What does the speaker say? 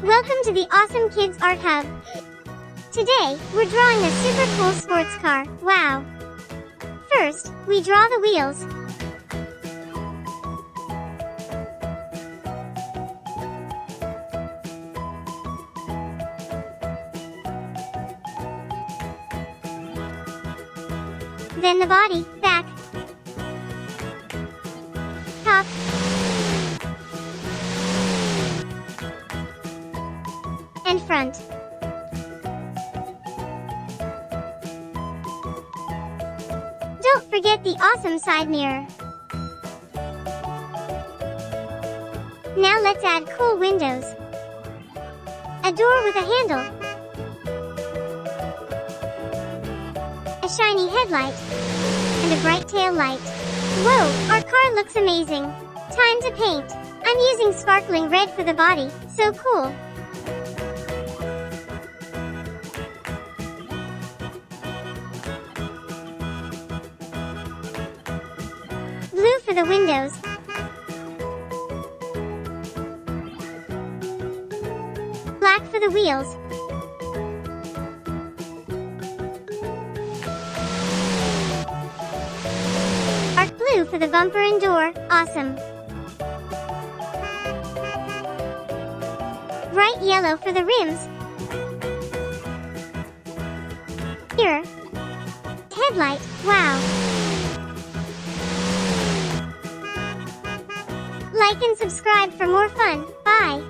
Welcome to the Awesome Kids Art Hub. Today, we're drawing a super cool sports car. Wow! First, we draw the wheels. Then the body, back, top, and front. Don't forget the awesome side mirror. Now let's add cool windows. A door with a handle. A shiny headlight. And a bright tail light. Whoa, our car looks amazing. Time to paint. I'm using sparkling red for the body, so cool. Blue for the windows. Black for the wheels. Dark blue for the bumper and door. Awesome. Bright yellow for the rims. Here. Headlight. Wow. Like and subscribe for more fun. Bye.